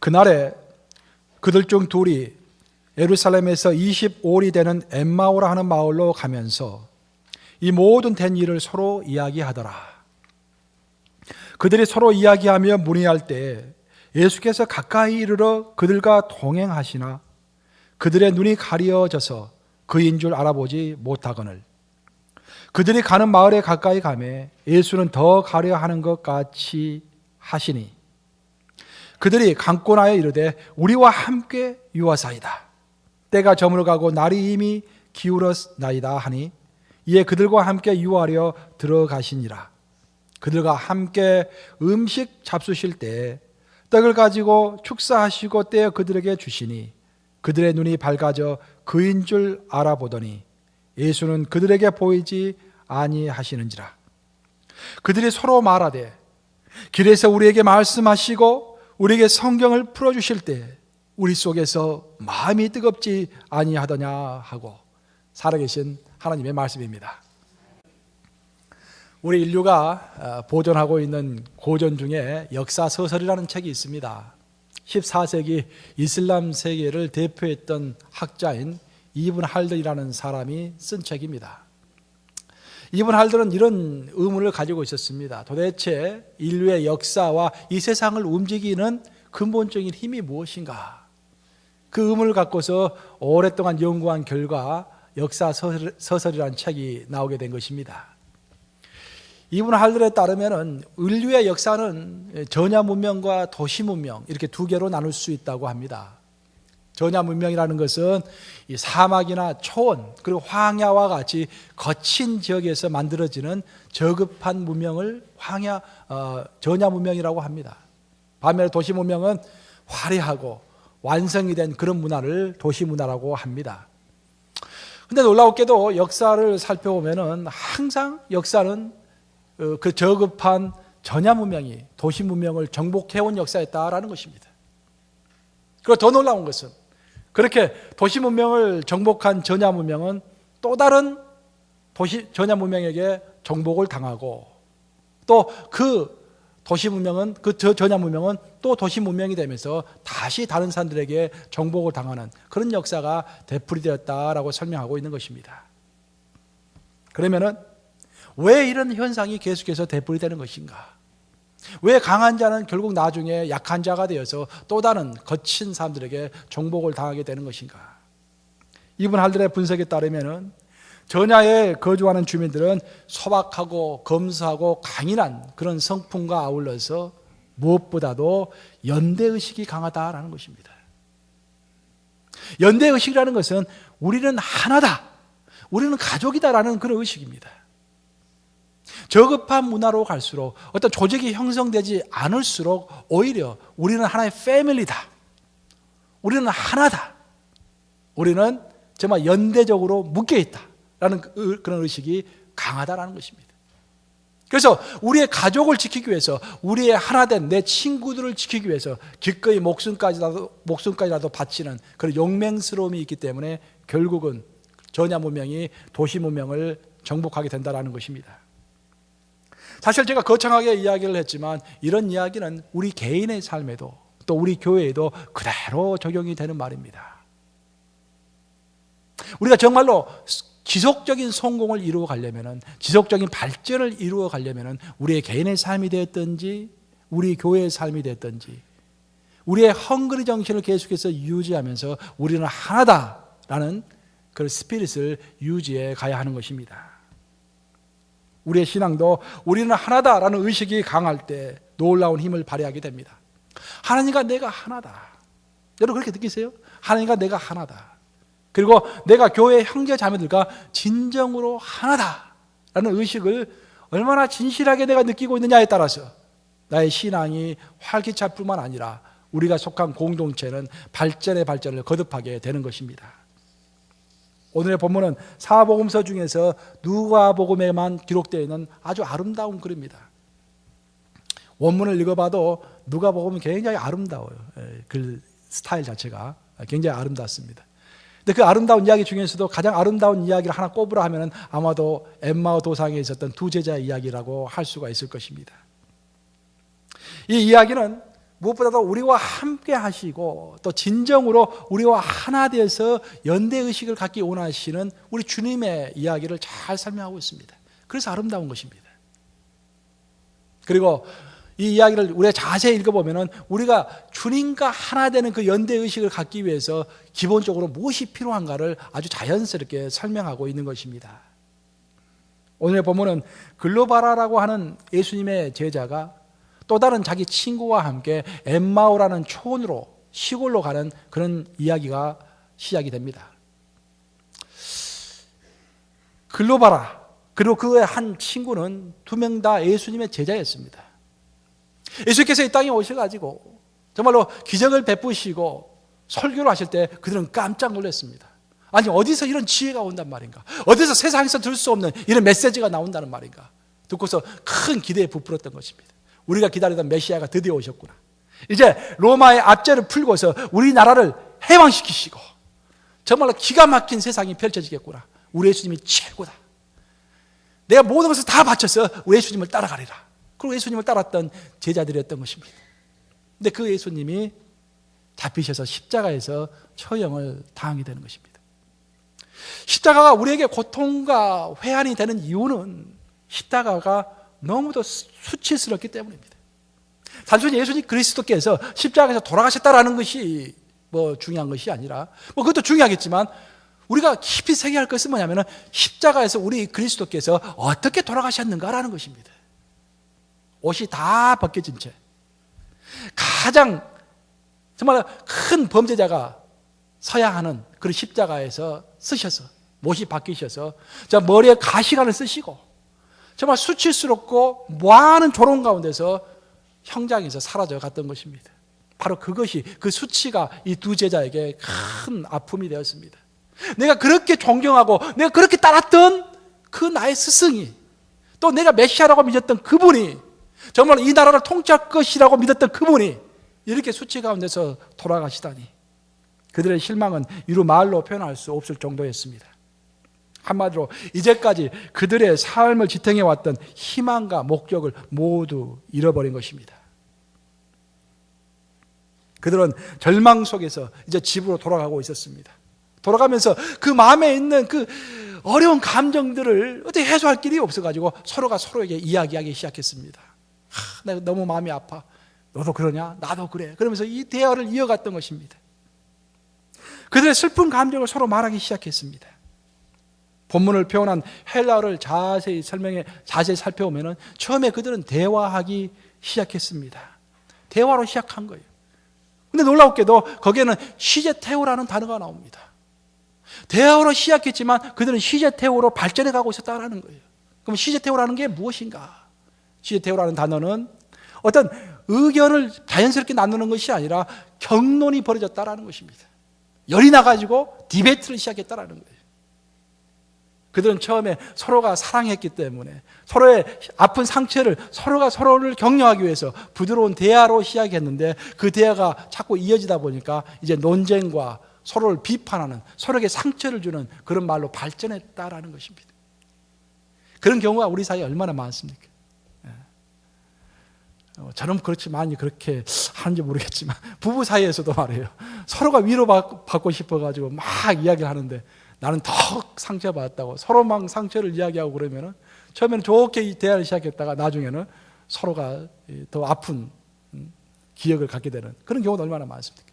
그날에 그들 중 둘이 예루살렘에서 25일이 되는 엠마오라 하는 마을로 가면서 이 모든 된 일을 서로 이야기하더라. 그들이 서로 이야기하며 문의할 때 예수께서 가까이 이르러 그들과 동행하시나 그들의 눈이 가려져서 그인 줄 알아보지 못하거늘 그들이 가는 마을에 가까이 가매 예수는 더 가려 하는 것 같이 하시니 그들이 강권하여 이르되 우리와 함께 유하사이다. 때가 저물어가고 날이 이미 기울었나이다 하니 이에 그들과 함께 유하려 들어가시니라. 그들과 함께 음식 잡수실 때 떡을 가지고 축사하시고 떼어 그들에게 주시니 그들의 눈이 밝아져 그인 줄 알아보더니 예수는 그들에게 보이지 아니하시는지라. 그들이 서로 말하되 길에서 우리에게 말씀하시고 우리에게 성경을 풀어주실 때 우리 속에서 마음이 뜨겁지 아니하더냐 하고 살아계신 하나님의 말씀입니다. 우리 인류가 보존하고 있는 고전 중에 역사서설이라는 책이 있습니다. 14세기 이슬람 세계를 대표했던 학자인 이븐 할든이라는 사람이 쓴 책입니다. 이븐 할든은 이런 의문을 가지고 있었습니다. 도대체 인류의 역사와 이 세상을 움직이는 근본적인 힘이 무엇인가? 그 의문을 갖고서 오랫동안 연구한 결과 역사서설이라는 책이 나오게 된 것입니다. 이분 할든에 따르면 인류의 역사는 전야 문명과 도시 문명 이렇게 두 개로 나눌 수 있다고 합니다. 전야 문명이라는 것은 이 사막이나 초원 그리고 황야와 같이 거친 지역에서 만들어지는 저급한 문명을 전야 문명이라고 합니다. 반면에 도시 문명은 화려하고 완성이 된 그런 문화를 도시 문화라고 합니다. 근데 놀라웠게도 역사를 살펴보면은 항상 역사는 그 저급한 전야 문명이 도시 문명을 정복해온 역사였다라는 것입니다. 그리고 더 놀라운 것은 그렇게 도시 문명을 정복한 전야 문명은 또 다른 전야 문명에게 정복을 당하고 또 그 도시 문명은 전야 문명은 또 도시 문명이 되면서 다시 다른 사람들에게 정복을 당하는 그런 역사가 되풀이되었다라고 설명하고 있는 것입니다. 그러면은 왜 이런 현상이 계속해서 되풀이되는 것인가? 왜 강한 자는 결국 나중에 약한 자가 되어서 또 다른 거친 사람들에게 정복을 당하게 되는 것인가? 이분 할든의 분석에 따르면은 전야에 거주하는 주민들은 소박하고 검소하고 강인한 그런 성품과 아울러서 무엇보다도 연대의식이 강하다라는 것입니다. 연대의식이라는 것은 우리는 하나다, 우리는 가족이다라는 그런 의식입니다. 저급한 문화로 갈수록 어떤 조직이 형성되지 않을수록 오히려 우리는 하나의 패밀리다, 우리는 하나다, 우리는 정말 연대적으로 묶여있다 라는 그런 의식이 강하다라는 것입니다. 그래서 우리의 가족을 지키기 위해서 우리의 하나된 내 친구들을 지키기 위해서 기꺼이 목숨까지라도 바치는 그런 용맹스러움이 있기 때문에 결국은 전야 문명이 도시 문명을 정복하게 된다는 것입니다. 사실 제가 거창하게 이야기를 했지만 이런 이야기는 우리 개인의 삶에도 또 우리 교회에도 그대로 적용이 되는 말입니다. 우리가 정말로 지속적인 성공을 이루어 가려면, 지속적인 발전을 이루어 가려면 우리의 개인의 삶이 되었든지 우리 교회의 삶이 되었든지 우리의 헝그리 정신을 계속해서 유지하면서 우리는 하나다라는 그 스피릿을 유지해 가야 하는 것입니다. 우리의 신앙도 우리는 하나다라는 의식이 강할 때 놀라운 힘을 발휘하게 됩니다. 하나님과 내가 하나다. 여러분 그렇게 느끼세요? 하나님과 내가 하나다. 그리고 내가 교회 형제 자매들과 진정으로 하나다라는 의식을 얼마나 진실하게 내가 느끼고 있느냐에 따라서 나의 신앙이 활기찰 뿐만 아니라 우리가 속한 공동체는 발전의 발전을 거듭하게 되는 것입니다. 오늘의 본문은 사복음서 중에서 누가복음에만 기록되어 있는 아주 아름다운 글입니다. 원문을 읽어봐도 누가복음은 굉장히 아름다워요. 글 스타일 자체가 굉장히 아름답습니다. 근데 그 아름다운 이야기 중에서도 가장 아름다운 이야기를 하나 꼽으라 하면 아마도 엠마오 도상에 있었던 두 제자의 이야기라고 할 수가 있을 것입니다. 이 이야기는 무엇보다도 우리와 함께 하시고 또 진정으로 우리와 하나 되어서 연대의식을 갖기 원하시는 우리 주님의 이야기를 잘 설명하고 있습니다. 그래서 아름다운 것입니다. 그리고 이 이야기를 우리가 자세히 읽어보면 우리가 주님과 하나 되는 그 연대의식을 갖기 위해서 기본적으로 무엇이 필요한가를 아주 자연스럽게 설명하고 있는 것입니다. 오늘 보면은 글로바라라고 하는 예수님의 제자가 또 다른 자기 친구와 함께 엠마오라는 촌으로 시골로 가는 그런 이야기가 시작이 됩니다. 글로바라 그리고 그의 한 친구는 두 명 다 예수님의 제자였습니다. 예수께서 이 땅에 오셔가지고 정말로 기적을 베푸시고 설교를 하실 때 그들은 깜짝 놀랐습니다. 아니 어디서 이런 지혜가 온단 말인가? 어디서 세상에서 들 수 없는 이런 메시지가 나온다는 말인가? 듣고서 큰 기대에 부풀었던 것입니다. 우리가 기다리던 메시아가 드디어 오셨구나. 이제 로마의 압제를 풀고서 우리나라를 해방시키시고 정말로 기가 막힌 세상이 펼쳐지겠구나. 우리 예수님이 최고다. 내가 모든 것을 다 바쳐서 우리 예수님을 따라가리라. 그리고 예수님을 따랐던 제자들이었던 것입니다. 근데 그 예수님이 잡히셔서 십자가에서 처형을 당하게 되는 것입니다. 십자가가 우리에게 고통과 회한이 되는 이유는 십자가가 너무도 수치스럽기 때문입니다. 단순히 예수님 그리스도께서 십자가에서 돌아가셨다라는 것이 중요한 것이 아니라 그것도 중요하겠지만 우리가 깊이 새겨야 할 것은 뭐냐면 십자가에서 우리 그리스도께서 어떻게 돌아가셨는가라는 것입니다. 옷이 다 벗겨진 채 가장 정말 큰 범죄자가 서야 하는 그런 십자가에서 쓰셔서 못이 박히셔서 머리에 가시관을 쓰시고 정말 수치스럽고 많은 조롱 가운데서 형장에서 사라져 갔던 것입니다. 바로 그것이 그 수치가 이 두 제자에게 큰 아픔이 되었습니다. 내가 그렇게 존경하고 내가 그렇게 따랐던 그 나의 스승이 또 내가 메시아라고 믿었던 그분이 정말 이 나라를 통치할 것이라고 믿었던 그분이 이렇게 수치 가운데서 돌아가시다니 그들의 실망은 이루 말로 표현할 수 없을 정도였습니다. 한마디로 이제까지 그들의 삶을 지탱해왔던 희망과 목적을 모두 잃어버린 것입니다. 그들은 절망 속에서 이제 집으로 돌아가고 있었습니다. 돌아가면서 그 마음에 있는 그 어려운 감정들을 어떻게 해소할 길이 없어가지고 서로가 서로에게 이야기하기 시작했습니다. 내가 너무 마음이 아파. 너도 그러냐? 나도 그래. 그러면서 이 대화를 이어갔던 것입니다. 그들의 슬픈 감정을 서로 말하기 시작했습니다. 본문을 표현한 헬라어를 자세히 살펴보면 처음에 그들은 대화하기 시작했습니다. 대화로 시작한 거예요. 근데 놀랍게도 거기에는 시제테오라는 단어가 나옵니다. 대화로 시작했지만 그들은 시제테오로 발전해 가고 있었다는 거예요. 그럼 시제테오라는 게 무엇인가? 시제테오라는 단어는 어떤 의견을 자연스럽게 나누는 것이 아니라 경론이 벌어졌다는 것입니다. 열이 나가지고 디베이트를 시작했다는 거예요. 그들은 처음에 서로가 사랑했기 때문에 서로의 아픈 상처를 서로가 서로를 격려하기 위해서 부드러운 대화로 시작했는데 그 대화가 자꾸 이어지다 보니까 이제 논쟁과 서로를 비판하는 서로에게 상처를 주는 그런 말로 발전했다라는 것입니다. 그런 경우가 우리 사이에 얼마나 많습니까? 저는 그렇지 많이 그렇게 하는지 모르겠지만 부부 사이에서도 말이에요. 서로가 위로받고 싶어가지고 막 이야기를 하는데 나는 더 상처받았다고 서로 막 상처를 이야기하고 그러면은 처음에는 좋게 대화를 시작했다가 나중에는 서로가 더 아픈 기억을 갖게 되는 그런 경우도 얼마나 많습니까?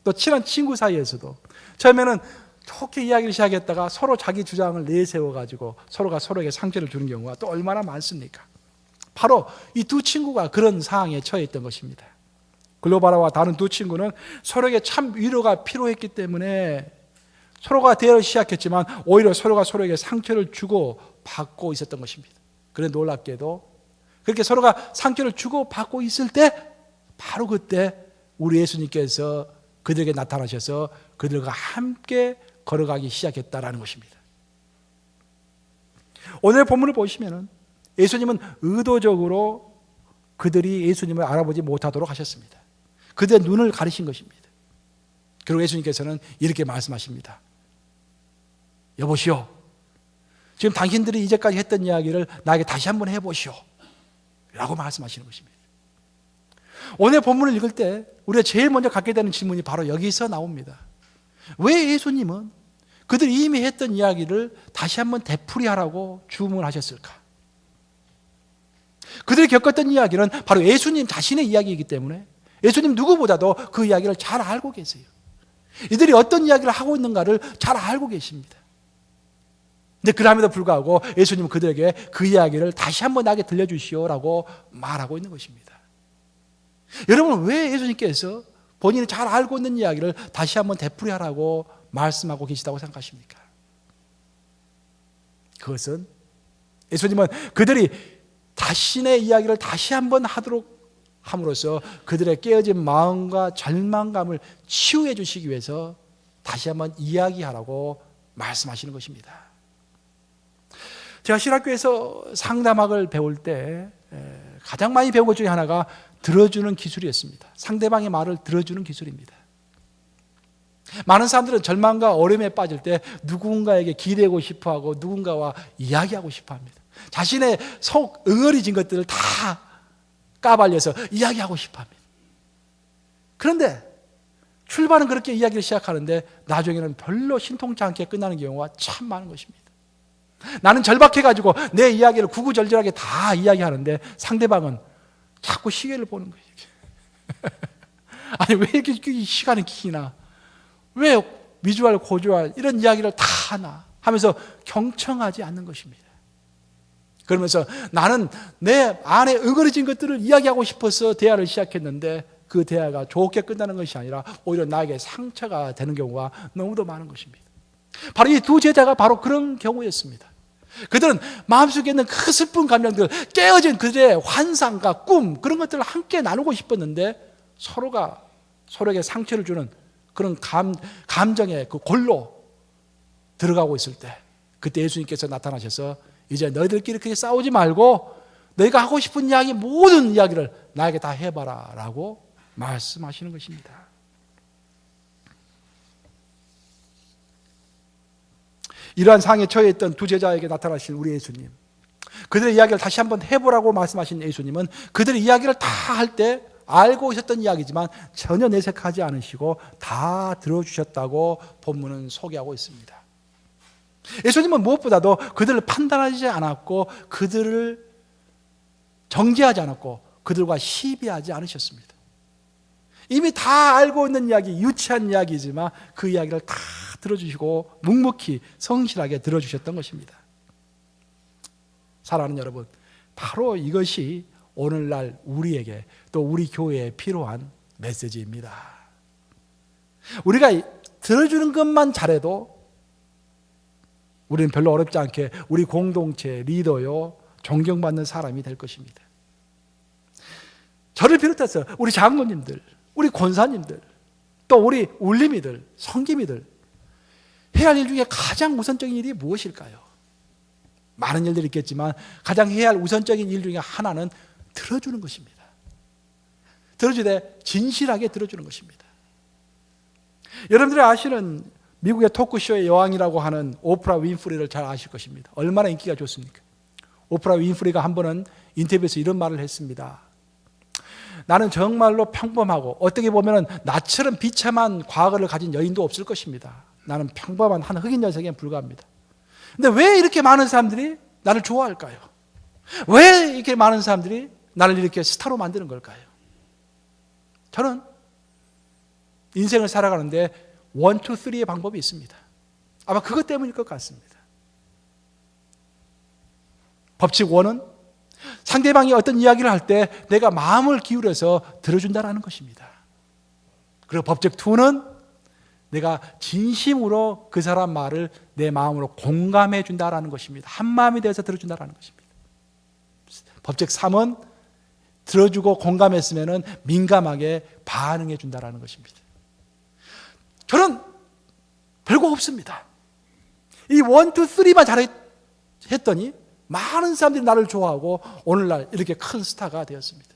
또 친한 친구 사이에서도 처음에는 좋게 이야기를 시작했다가 서로 자기 주장을 내세워가지고 서로가 서로에게 상처를 주는 경우가 또 얼마나 많습니까? 바로 이 두 친구가 그런 상황에 처해 있던 것입니다. 글로바라와 다른 두 친구는 서로에게 참 위로가 필요했기 때문에 서로가 대화를 시작했지만 오히려 서로가 서로에게 상처를 주고 받고 있었던 것입니다. 그런데 놀랍게도 그렇게 서로가 상처를 주고 받고 있을 때 바로 그때 우리 예수님께서 그들에게 나타나셔서 그들과 함께 걸어가기 시작했다라는 것입니다. 오늘 본문을 보시면은 예수님은 의도적으로 그들이 예수님을 알아보지 못하도록 하셨습니다. 그들의 눈을 가리신 것입니다. 그리고 예수님께서는 이렇게 말씀하십니다. 여보시오, 지금 당신들이 이제까지 했던 이야기를 나에게 다시 한번 해보시오 라고 말씀하시는 것입니다. 오늘 본문을 읽을 때 우리가 제일 먼저 갖게 되는 질문이 바로 여기서 나옵니다. 왜 예수님은 그들이 이미 했던 이야기를 다시 한번 되풀이하라고 주문하셨을까? 그들이 겪었던 이야기는 바로 예수님 자신의 이야기이기 때문에 예수님 누구보다도 그 이야기를 잘 알고 계세요. 이들이 어떤 이야기를 하고 있는가를 잘 알고 계십니다. 근데 그럼에도 불구하고 예수님은 그들에게 그 이야기를 다시 한번 나게 들려주시오라고 말하고 있는 것입니다. 여러분, 왜 예수님께서 본인이 잘 알고 있는 이야기를 다시 한번 되풀이하라고 말씀하고 계시다고 생각하십니까? 그것은 예수님은 그들이 자신의 이야기를 다시 한번 하도록 함으로써 그들의 깨어진 마음과 절망감을 치유해 주시기 위해서 다시 한번 이야기하라고 말씀하시는 것입니다. 제가 신학교에서 상담학을 배울 때 가장 많이 배운 것 중에 하나가 들어주는 기술이었습니다. 상대방의 말을 들어주는 기술입니다. 많은 사람들은 절망과 어려움에 빠질 때 누군가에게 기대고 싶어하고 누군가와 이야기하고 싶어합니다. 자신의 속 응어리진 것들을 다 까발려서 이야기하고 싶어합니다. 그런데 출발은 그렇게 이야기를 시작하는데 나중에는 별로 신통치 않게 끝나는 경우가 참 많은 것입니다. 나는 절박해가지고 내 이야기를 구구절절하게 다 이야기하는데 상대방은 자꾸 시계를 보는 거예요. 아니, 왜 이렇게 시간이 기나? 왜 미주알, 고주알 이런 이야기를 다 하나? 하면서 경청하지 않는 것입니다. 그러면서 나는 내 안에 응어리진 것들을 이야기하고 싶어서 대화를 시작했는데 그 대화가 좋게 끝나는 것이 아니라 오히려 나에게 상처가 되는 경우가 너무도 많은 것입니다. 바로 이 두 제자가 바로 그런 경우였습니다. 그들은 마음속에 있는 그 슬픈 감정들, 깨어진 그들의 환상과 꿈, 그런 것들을 함께 나누고 싶었는데 서로가 서로에게 상처를 주는 그런 감정의 그 골로 들어가고 있을 때 그때 예수님께서 나타나셔서 이제 너희들끼리 그렇게 싸우지 말고 너희가 하고 싶은 이야기 모든 이야기를 나에게 다 해봐라 라고 말씀하시는 것입니다. 이러한 상황에 처해 있던 두 제자에게 나타나신 우리 예수님, 그들의 이야기를 다시 한번 해보라고 말씀하신 예수님은 그들의 이야기를 다 할 때 알고 있었던 이야기지만 전혀 내색하지 않으시고 다 들어주셨다고 본문은 소개하고 있습니다. 예수님은 무엇보다도 그들을 판단하지 않았고 그들을 정죄하지 않았고 그들과 시비하지 않으셨습니다. 이미 다 알고 있는 이야기, 유치한 이야기지만 그 이야기를 다 들어주시고 묵묵히 성실하게 들어주셨던 것입니다. 사랑하는 여러분, 바로 이것이 오늘날 우리에게 또 우리 교회에 필요한 메시지입니다. 우리가 들어주는 것만 잘해도 우리는 별로 어렵지 않게 우리 공동체 리더요, 존경받는 사람이 될 것입니다. 저를 비롯해서 우리 장로님들, 우리 권사님들, 또 우리 울림이들, 성김이들 해야 할 일 중에 가장 우선적인 일이 무엇일까요? 많은 일들이 있겠지만 가장 해야 할 우선적인 일 중에 하나는 들어주는 것입니다. 들어주되 진실하게 들어주는 것입니다. 여러분들이 아시는 미국의 토크쇼의 여왕이라고 하는 오프라 윈프리를 잘 아실 것입니다. 얼마나 인기가 좋습니까? 오프라 윈프리가 한 번은 인터뷰에서 이런 말을 했습니다. 나는 정말로 평범하고 어떻게 보면 나처럼 비참한 과거를 가진 여인도 없을 것입니다. 나는 평범한 한 흑인 여성에 불과합니다. 근데 왜 이렇게 많은 사람들이 나를 좋아할까요? 왜 이렇게 많은 사람들이 나를 이렇게 스타로 만드는 걸까요? 저는 인생을 살아가는데 1, 2, 3의 방법이 있습니다. 아마 그것 때문일 것 같습니다. 법칙 1은 상대방이 어떤 이야기를 할 때 내가 마음을 기울여서 들어준다는 것입니다. 그리고 법칙 2는 내가 진심으로 그 사람 말을 내 마음으로 공감해 준다는 것입니다. 한 마음이 되어서 들어준다는 것입니다. 법칙 3은 들어주고 공감했으면 민감하게 반응해 준다는 것입니다. 저는 별거 없습니다. 이 1, 2, 3만 잘했더니 많은 사람들이 나를 좋아하고 오늘날 이렇게 큰 스타가 되었습니다.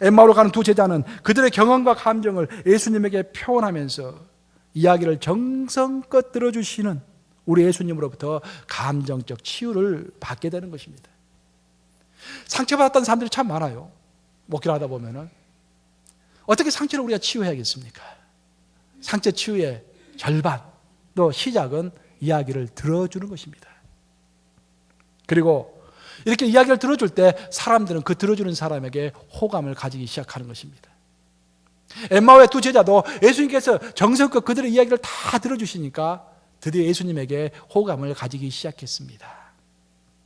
엠마오로 가는 두 제자는 그들의 경험과 감정을 예수님에게 표현하면서 이야기를 정성껏 들어주시는 우리 예수님으로부터 감정적 치유를 받게 되는 것입니다. 상처받았던 사람들이 참 많아요. 목회를 하다 보면은. 어떻게 상처를 우리가 치유해야겠습니까? 상처 치유의 절반, 또 시작은 이야기를 들어주는 것입니다. 그리고 이렇게 이야기를 들어줄 때 사람들은 그 들어주는 사람에게 호감을 가지기 시작하는 것입니다. 엠마오의 두 제자도 예수님께서 정성껏 그들의 이야기를 다 들어주시니까 드디어 예수님에게 호감을 가지기 시작했습니다.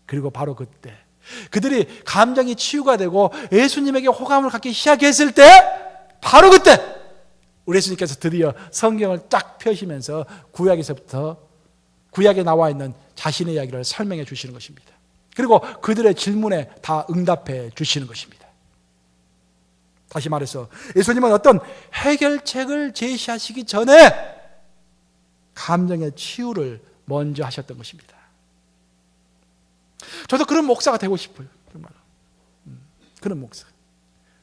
그리고 바로 그때 그들이 감정이 치유가 되고 예수님에게 호감을 갖기 시작했을 때 바로 그때 우리 예수님께서 드디어 성경을 쫙 펴시면서 구약에서부터 구약에 나와 있는 자신의 이야기를 설명해 주시는 것입니다. 그리고 그들의 질문에 다 응답해 주시는 것입니다. 다시 말해서 예수님은 어떤 해결책을 제시하시기 전에 감정의 치유를 먼저 하셨던 것입니다. 저도 그런 목사가 되고 싶어요. 정말 그런 목사.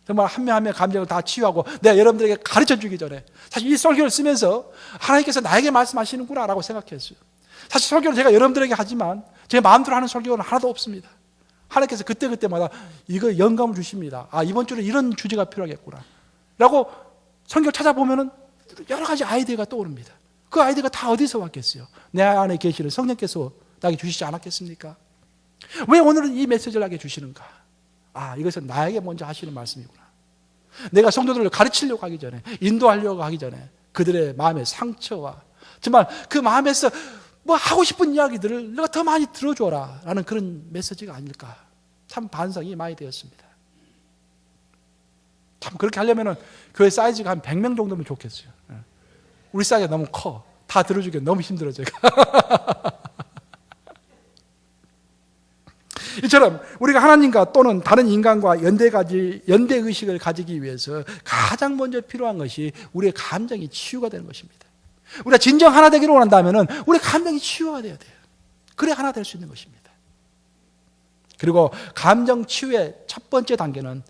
정말 한 명 한 명 감정을 다 치유하고 내가 여러분들에게 가르쳐주기 전에 사실 이 설교를 쓰면서 하나님께서 나에게 말씀하시는구나 라고 생각했어요. 사실 설교를 제가 여러분들에게 하지만 제 마음대로 하는 설교는 하나도 없습니다. 하나님께서 그때그때마다 이거 영감을 주십니다. 아, 이번 주는 이런 주제가 필요하겠구나 라고 성경을 찾아보면 여러 가지 아이디어가 떠오릅니다. 그 아이디어가 다 어디서 왔겠어요? 내 안에 계시는 성령께서 나에게 주시지 않았겠습니까? 왜 오늘은 이 메시지를 나에게 주시는가? 아, 이것은 나에게 먼저 하시는 말씀이구나. 내가 성도들을 가르치려고 하기 전에, 인도하려고 하기 전에 그들의 마음의 상처와 정말 그 마음에서 뭐 하고 싶은 이야기들을 내가 더 많이 들어줘라 라는 그런 메시지가 아닐까. 참 반성이 많이 되었습니다. 참 그렇게 하려면 교회 사이즈가 한 100명 정도면 좋겠어요. 우리 사이즈가 너무 커. 다 들어주기 너무 힘들어 제가. 이처럼 우리가 하나님과 또는 다른 인간과 연대의식을 가지기 위해서 가장 먼저 필요한 것이 우리의 감정이 치유가 되는 것입니다. 우리가 진정 하나 되기를 원한다면 우리의 감정이 치유가 돼야 돼요. 그래야 하나 될 수 있는 것입니다. 그리고 감정 치유의 첫 번째 단계는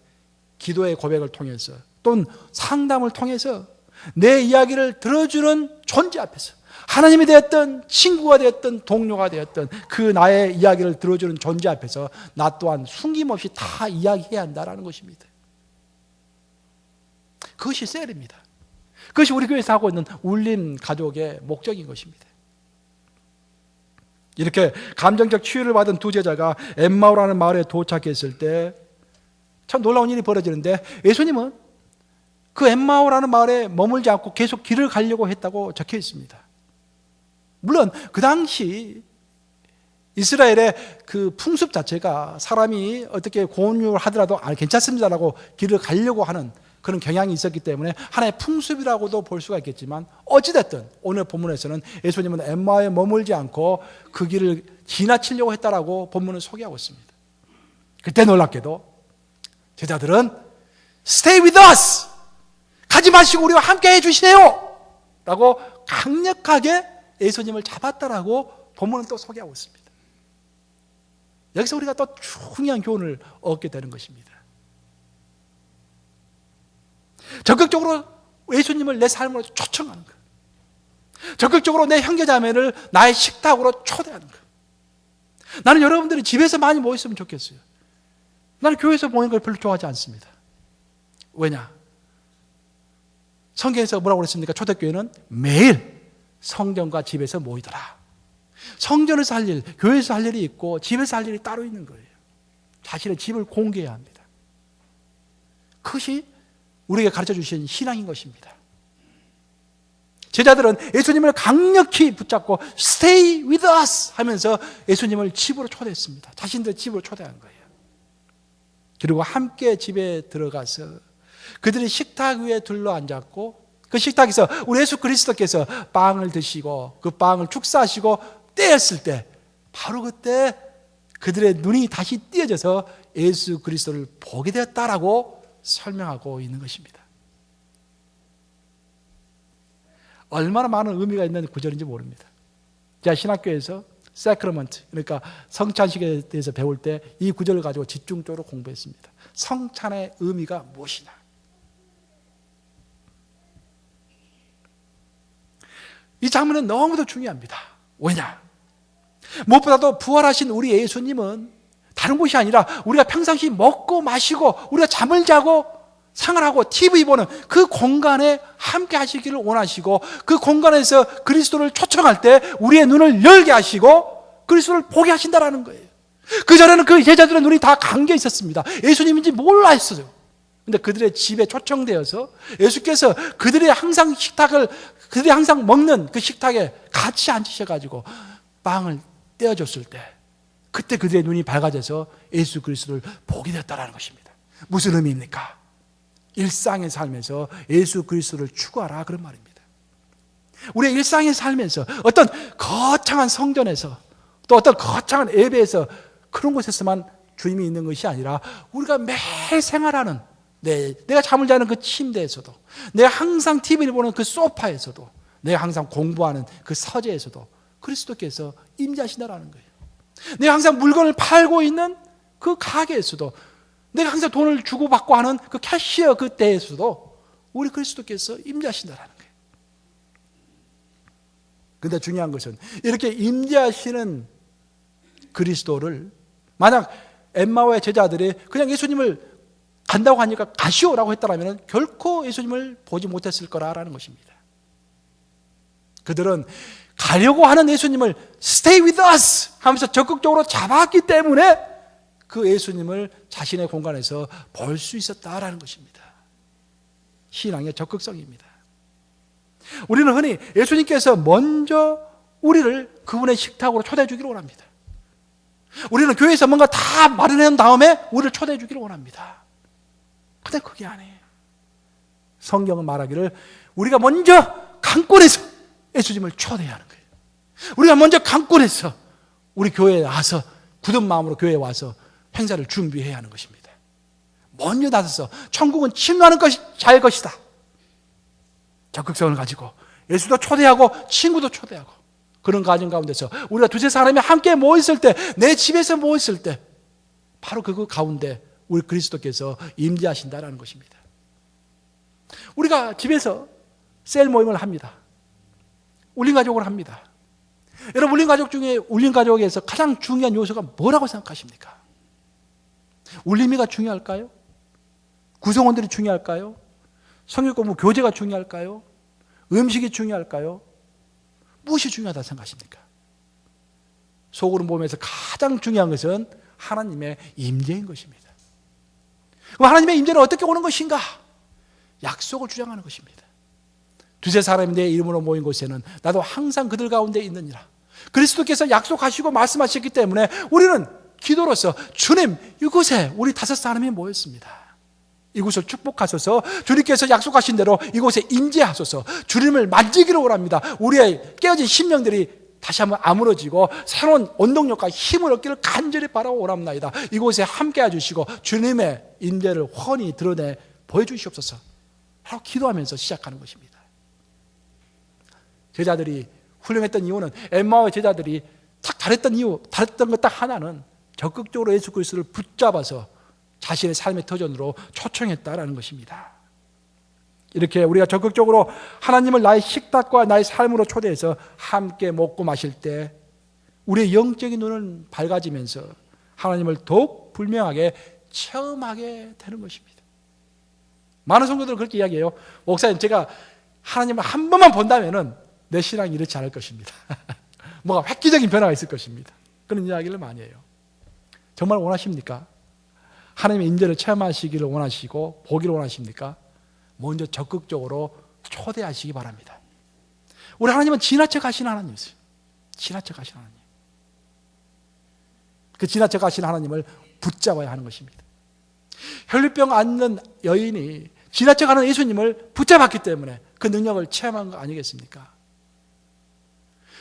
기도의 고백을 통해서 또는 상담을 통해서 내 이야기를 들어주는 존재 앞에서 하나님이 되었던 친구가 되었던 동료가 되었던 그 나의 이야기를 들어주는 존재 앞에서 나 또한 숨김없이 다 이야기해야 한다는 것입니다. 그것이 셀입니다. 그것이 우리 교회에서 하고 있는 울림 가족의 목적인 것입니다. 이렇게 감정적 치유를 받은 두 제자가 엠마오라는 마을에 도착했을 때 참 놀라운 일이 벌어지는데 예수님은 그 엠마오라는 마을에 머물지 않고 계속 길을 가려고 했다고 적혀 있습니다. 물론 그 당시 이스라엘의 그 풍습 자체가 사람이 어떻게 공유를 하더라도 괜찮습니다라고 길을 가려고 하는 그런 경향이 있었기 때문에 하나의 풍습이라고도 볼 수가 있겠지만 어찌됐든 오늘 본문에서는 예수님은 엠마오에 머물지 않고 그 길을 지나치려고 했다라고 본문을 소개하고 있습니다. 그때 놀랍게도 제자들은 Stay with us! 가지 마시고 우리와 함께 해주시네요! 라고 강력하게 예수님을 잡았다라고 본문은 또 소개하고 있습니다. 여기서 우리가 또 중요한 교훈을 얻게 되는 것입니다. 적극적으로 예수님을 내 삶으로 초청하는 것. 적극적으로 내 형제자매를 나의 식탁으로 초대하는 것. 나는 여러분들이 집에서 많이 모였으면 좋겠어요. 나는 교회에서 모이는 걸 별로 좋아하지 않습니다. 왜냐? 성경에서 뭐라고 그랬습니까? 초대교회는 매일 성경과 집에서 모이더라. 성전에서 할 일, 교회에서 할 일이 있고 집에서 할 일이 따로 있는 거예요. 자신의 집을 공개해야 합니다. 그것이 우리에게 가르쳐 주신 신앙인 것입니다. 제자들은 예수님을 강력히 붙잡고 Stay with us 하면서 예수님을 집으로 초대했습니다. 자신들의 집으로 초대한 거예요. 그리고 함께 집에 들어가서 그들이 식탁 위에 둘러앉았고 그 식탁에서 우리 예수 그리스도께서 빵을 드시고 그 빵을 축사하시고 떼었을 때 바로 그때 그들의 눈이 다시 띄어져서 예수 그리스도를 보게 되었다라고 설명하고 있는 것입니다. 얼마나 많은 의미가 있는 구절인지 모릅니다. 제가 신학교에서 세크러먼트, 그러니까 성찬식에 대해서 배울 때 이 구절을 가지고 집중적으로 공부했습니다. 성찬의 의미가 무엇이냐? 이 장면은 너무도 중요합니다. 왜냐? 무엇보다도 부활하신 우리 예수님은 다른 곳이 아니라 우리가 평상시 먹고 마시고 우리가 잠을 자고 생활하고 TV 보는 그 공간에 함께 하시기를 원하시고, 그 공간에서 그리스도를 초청할 때 우리의 눈을 열게 하시고 그리스도를 보게 하신다라는 거예요. 그전에는 그 제자들의 눈이 다 감겨 있었습니다. 예수님인지 몰라 했어요. 근데 그들의 집에 초청되어서 예수께서 그들이 항상 그들이 항상 먹는 그 식탁에 같이 앉으셔가지고 빵을 떼어줬을 때, 그때 그들의 눈이 밝아져서 예수 그리스도를 보게 되었다는 것입니다. 무슨 의미입니까? 일상의 삶에서 예수 그리스도를 추구하라, 그런 말입니다. 우리의 일상의 삶에서 어떤 거창한 성전에서 또 어떤 거창한 예배에서 그런 곳에서만 주님이 있는 것이 아니라 우리가 매일 생활하는 내가 잠을 자는 그 침대에서도, 내가 항상 TV를 보는 그 소파에서도, 내가 항상 공부하는 그 서재에서도 그리스도께서 임재하신다라는 거예요. 내가 항상 물건을 팔고 있는 그 가게에서도, 내가 항상 돈을 주고받고 하는 그 캐시어 그 때에서도 우리 그리스도께서 임재하신다라는 거예요. 그런데 중요한 것은 이렇게 임재하시는 그리스도를 만약 엠마오의 제자들이 그냥 예수님을 간다고 하니까 가시오라고 했다면 결코 예수님을 보지 못했을 거라는 것입니다. 그들은 가려고 하는 예수님을 stay with us 하면서 적극적으로 잡았기 때문에 그 예수님을 자신의 공간에서 볼 수 있었다라는 것입니다. 신앙의 적극성입니다. 우리는 흔히 예수님께서 먼저 우리를 그분의 식탁으로 초대해 주기를 원합니다. 우리는 교회에서 뭔가 다 마련해 놓은 다음에 우리를 초대해 주기를 원합니다. 근데 그게 아니에요. 성경은 말하기를 우리가 먼저 강권에서 예수님을 초대해야 하는 거예요. 우리가 먼저 강권에서 우리 교회에 와서 굳은 마음으로 교회에 와서 행사를 준비해야 하는 것입니다. 먼저 나서서 천국은 침노하는 것이 자의 것이다. 적극성을 가지고 예수도 초대하고 친구도 초대하고 그런 과정 가운데서 우리가 두세 사람이 함께 모였을 때, 내 집에서 모였을 때 바로 그 가운데 우리 그리스도께서 임재하신다라는 것입니다. 우리가 집에서 셀 모임을 합니다. 울림가족을 합니다. 여러분, 울림가족 중에 울림가족에서 가장 중요한 요소가 뭐라고 생각하십니까? 울림이가 중요할까요? 구성원들이 중요할까요? 성경공부 교재가 중요할까요? 음식이 중요할까요? 무엇이 중요하다고 생각하십니까? 속으로 보면서 가장 중요한 것은 하나님의 임재인 것입니다. 그럼 하나님의 임재는 어떻게 오는 것인가? 약속을 주장하는 것입니다. 두세 사람이 내 이름으로 모인 곳에는 나도 항상 그들 가운데 있느니라. 그리스도께서 약속하시고 말씀하셨기 때문에 우리는 기도로서 주님, 이곳에 우리 다섯 사람이 모였습니다. 이곳을 축복하소서. 주님께서 약속하신 대로 이곳에 임재하소서. 주님을 만지기를 원합니다. 우리의 깨어진 심령들이 다시 한번 아물어지고 새로운 원동력과 힘을 얻기를 간절히 바라고 원합니다. 이곳에 함께 해주시고 주님의 임재를 훤히 드러내 보여주시옵소서 라고 기도하면서 시작하는 것입니다. 제자들이 훌륭했던 이유는, 엠마오의 제자들이 딱 잘했던 것 딱 하나는 적극적으로 예수 그리스도를 붙잡아서 자신의 삶의 터전으로 초청했다라는 것입니다. 이렇게 우리가 적극적으로 하나님을 나의 식탁과 나의 삶으로 초대해서 함께 먹고 마실 때 우리의 영적인 눈은 밝아지면서 하나님을 더욱 분명하게 체험하게 되는 것입니다. 많은 성도들은 그렇게 이야기해요. 목사님, 제가 하나님을 한 번만 본다면은 내 신앙이 이렇지 않을 것입니다. 뭔가 획기적인 변화가 있을 것입니다. 그런 이야기를 많이 해요. 정말 원하십니까? 하나님의 임재를 체험하시기를 원하시고 보기를 원하십니까? 먼저 적극적으로 초대하시기 바랍니다. 우리 하나님은 지나쳐 가시는 하나님이세요. 지나쳐 가시는 하나님. 그 지나쳐 가시는 하나님을 붙잡아야 하는 것입니다. 혈류병 앓는 여인이 지나쳐 가는 예수님을 붙잡았기 때문에 그 능력을 체험한 거 아니겠습니까?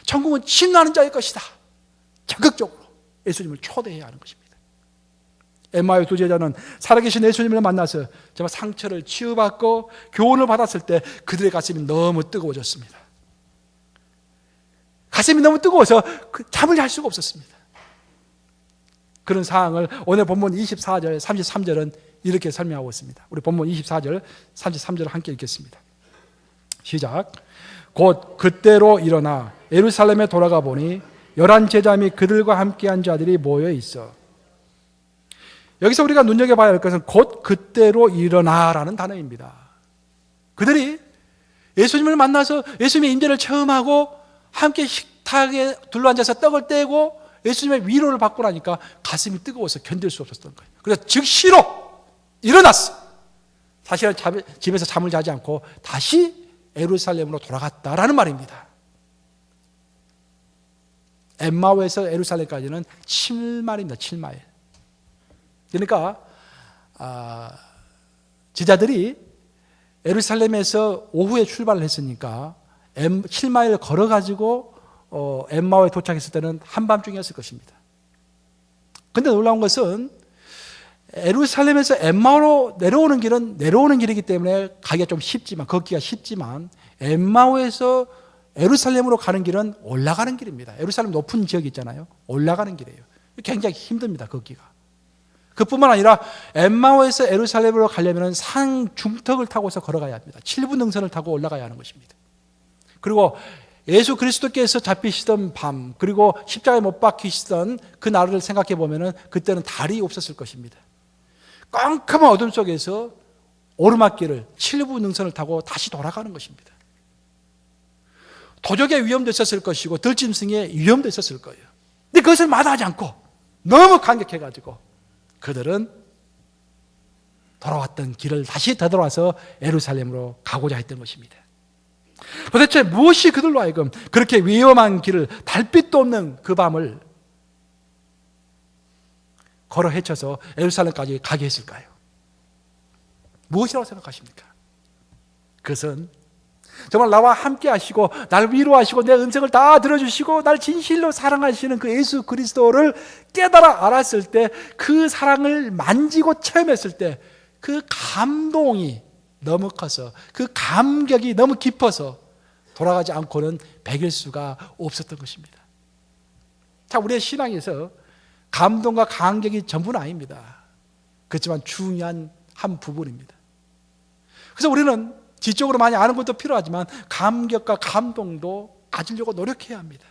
천국은 침노하는 자의 것이다. 적극적으로 예수님을 초대해야 하는 것입니다. 엠마오의 두 제자는 살아계신 예수님을 만나서 정말 상처를 치유받고 교훈을 받았을 때 그들의 가슴이 너무 뜨거워졌습니다. 가슴이 너무 뜨거워서 잠을 잘 수가 없었습니다. 그런 상황을 오늘 본문 24절, 33절은 이렇게 설명하고 있습니다. 우리 본문 24절, 33절을 함께 읽겠습니다. 시작. 곧 그때로 일어나 예루살렘에 돌아가 보니 11 제자 및 그들과 함께한 자들이 모여 있어 여기서 우리가 눈여겨봐야 할 것은 곧 그때로 일어나라는 단어입니다. 그들이 예수님을 만나서 예수님의 임재를 체험하고 함께 식탁에 둘러앉아서 떡을 떼고 예수님의 위로를 받고 나니까 가슴이 뜨거워서 견딜 수 없었던 거예요. 그래서 즉시로 일어났어. 사실은 집에서 잠을 자지 않고 다시 예루살렘으로 돌아갔다라는 말입니다. 엠마오에서 예루살렘까지는 7마일입니다. 7마일. 그러니까 제자들이 예루살렘에서 오후에 출발을 했으니까 7마일 걸어가지고 엠마오에 도착했을 때는 한밤중이었을 것입니다. 그런데 놀라운 것은 예루살렘에서 엠마오로 내려오는 길은 내려오는 길이기 때문에 가기가 좀 쉽지만, 걷기가 쉽지만, 엠마오에서 예루살렘으로 가는 길은 올라가는 길입니다. 예루살렘 높은 지역이 있잖아요. 올라가는 길이에요. 굉장히 힘듭니다. 걷기가. 그뿐만 아니라 엠마오에서 예루살렘으로 가려면 산 중턱을 타고서 걸어가야 합니다. 7분 능선을 타고 올라가야 하는 것입니다. 그리고 예수 그리스도께서 잡히시던 밤, 그리고 십자가에 못 박히시던 그 날을 생각해 보면 그때는 달이 없었을 것입니다. 깜깜한 어둠 속에서 오르막길을 7분 능선을 타고 다시 돌아가는 것입니다. 도적의 위험도 있었을 것이고 들짐승의 위험도 있었을 거예요. 근데 그것을 마다하지 않고 너무 감격해가지고 그들은 돌아왔던 길을 다시 되돌아서 예루살렘으로 가고자 했던 것입니다. 도대체 무엇이 그들로 하여금 그렇게 위험한 길을, 달빛도 없는 그 밤을 걸어 헤쳐서 예루살렘까지 가게 했을까요? 무엇이라고 생각하십니까? 그것은 정말 나와 함께 하시고 날 위로하시고 내 음성을 다 들어주시고 날 진실로 사랑하시는 그 예수 그리스도를 깨달아 알았을 때, 그 사랑을 만지고 체험했을 때 그 감동이 너무 커서, 그 감격이 너무 깊어서 돌아가지 않고는 배길 수가 없었던 것입니다. 자, 우리의 신앙에서 감동과 감격이 전부는 아닙니다. 그렇지만 중요한 한 부분입니다. 그래서 우리는 지적으로 많이 아는 것도 필요하지만 감격과 감동도 가지려고 노력해야 합니다.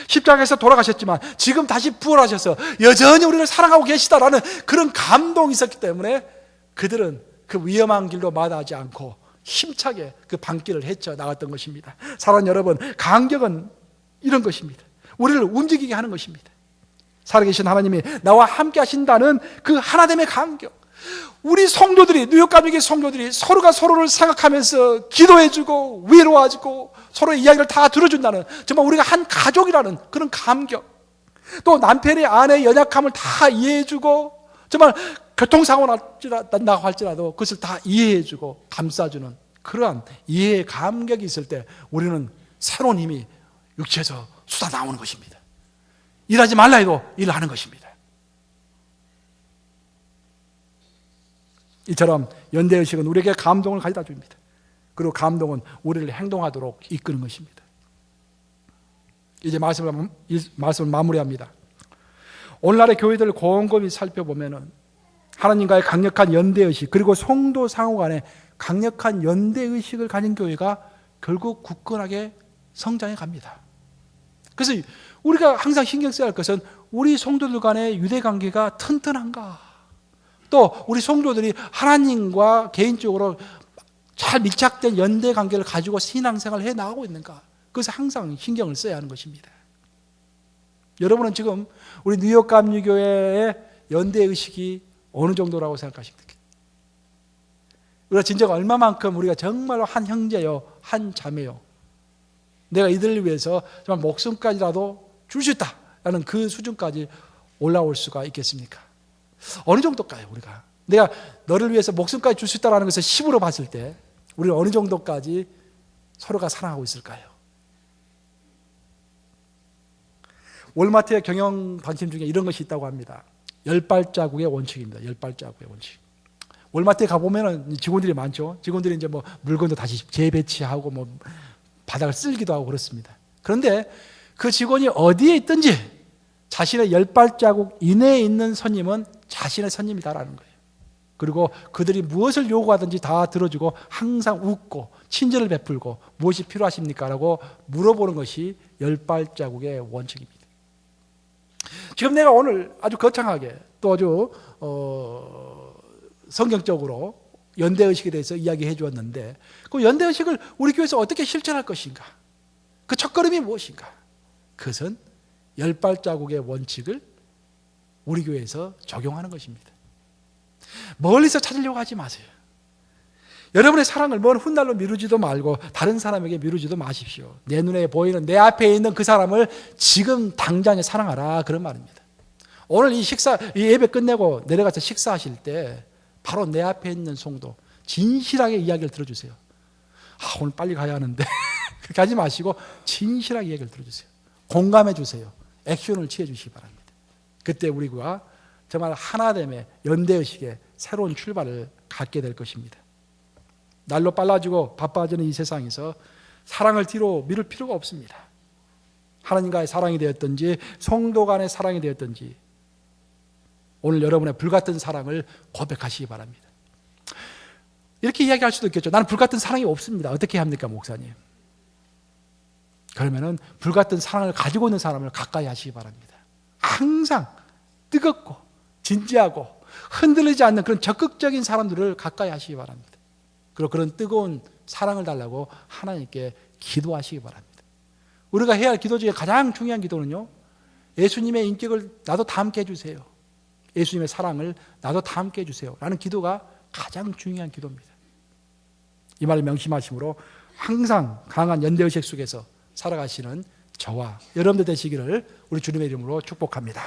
십자가에서 돌아가셨지만 지금 다시 부활하셔서 여전히 우리를 사랑하고 계시다라는 그런 감동이 있었기 때문에 그들은 그 위험한 길로 마다하지 않고 힘차게 그 밤길을 헤쳐 나갔던 것입니다. 사랑하는 여러분, 감격은 이런 것입니다. 우리를 움직이게 하는 것입니다. 살아계신 하나님이 나와 함께 하신다는 그 하나됨의 감격. 우리 성도들이, 뉴욕 감리교회 성도들이 서로가 서로를 생각하면서 기도해주고 위로해주고 서로의 이야기를 다 들어준다는, 정말 우리가 한 가족이라는 그런 감격. 또 남편의 아내의 연약함을 다 이해해주고, 정말 교통사고 난다고 할지라도 그것을 다 이해해주고 감싸주는 그러한 이해의 감격이 있을 때 우리는 새로운 힘이 육체에서 쏟아나오는 것입니다. 일하지 말라 해도 일을 하는 것입니다. 이처럼 연대의식은 우리에게 감동을 가져다 줍니다. 그리고 감동은 우리를 행동하도록 이끄는 것입니다. 이제 말씀을 마무리합니다. 오늘날의 교회들을 곰곰이 살펴보면 하나님과의 강력한 연대의식, 그리고 성도 상호 간에 강력한 연대의식을 가진 교회가 결국 굳건하게 성장해 갑니다. 그래서 우리가 항상 신경 써야 할 것은 우리 성도들 간의 유대관계가 튼튼한가, 또 우리 성도들이 하나님과 개인적으로 잘 밀착된 연대관계를 가지고 신앙생활을 해나가고 있는가, 그것을 항상 신경을 써야 하는 것입니다. 여러분은 지금 우리 뉴욕 감리교회의 연대의식이 어느 정도라고 생각하십니까? 우리가 진짜 얼마만큼 우리가 정말로 한 형제요, 한 자매요, 내가 이들을 위해서 정말 목숨까지라도 줄 수 있다라는 그 수준까지 올라올 수가 있겠습니까? 어느 정도일까요? 우리가 내가 너를 위해서 목숨까지 줄 수 있다는 것을 10으로 봤을 때 우리는 어느 정도까지 서로가 사랑하고 있을까요? 월마트의 경영 방침 중에 이런 것이 있다고 합니다. 10발자국의 원칙입니다. 10발자국의 원칙. 월마트에 가보면 직원들이 많죠. 직원들이 이제 뭐 물건도 다시 재배치하고 뭐 바닥을 쓸기도 하고 그렇습니다. 그런데 그 직원이 어디에 있든지 자신의 10발자국 이내에 있는 손님은 자신의 손님이다라는 거예요. 그리고 그들이 무엇을 요구하든지 다 들어주고 항상 웃고 친절을 베풀고 무엇이 필요하십니까? 라고 물어보는 것이 10발자국의 원칙입니다. 지금 내가 오늘 아주 거창하게 또 아주 성경적으로 연대의식에 대해서 이야기해 주었는데 그 연대의식을 우리 교회에서 어떻게 실천할 것인가? 그 첫걸음이 무엇인가? 그것은 10발자국의 원칙을 우리 교회에서 적용하는 것입니다. 멀리서 찾으려고 하지 마세요. 여러분의 사랑을 먼 훗날로 미루지도 말고 다른 사람에게 미루지도 마십시오. 내 눈에 보이는 내 앞에 있는 그 사람을 지금 당장에 사랑하라, 그런 말입니다. 오늘 이 예배 끝내고 내려가서 식사하실 때 바로 내 앞에 있는 성도 진실하게 이야기를 들어주세요. 오늘 빨리 가야 하는데 그렇게 하지 마시고 진실하게 이야기를 들어주세요. 공감해 주세요. 액션을 취해 주시기 바랍니다. 그때 우리가 정말 하나됨의 연대의식의 새로운 출발을 갖게 될 것입니다. 날로 빨라지고 바빠지는 이 세상에서 사랑을 뒤로 미룰 필요가 없습니다. 하나님과의 사랑이 되었든지 성도 간의 사랑이 되었든지 오늘 여러분의 불같은 사랑을 고백하시기 바랍니다. 이렇게 이야기할 수도 있겠죠. 나는 불같은 사랑이 없습니다. 어떻게 합니까, 목사님? 그러면은 불같은 사랑을 가지고 있는 사람을 가까이 하시기 바랍니다. 항상 뜨겁고 진지하고 흔들리지 않는 그런 적극적인 사람들을 가까이 하시기 바랍니다. 그리고 그런 뜨거운 사랑을 달라고 하나님께 기도하시기 바랍니다. 우리가 해야 할 기도 중에 가장 중요한 기도는요, 예수님의 인격을 나도 닮게 해주세요. 예수님의 사랑을 나도 닮게 해주세요 라는 기도가 가장 중요한 기도입니다. 이 말을 명심하심으로 항상 강한 연대의식 속에서 살아가시는 저와 여러분들 되시기를 우리 주님의 이름으로 축복합니다.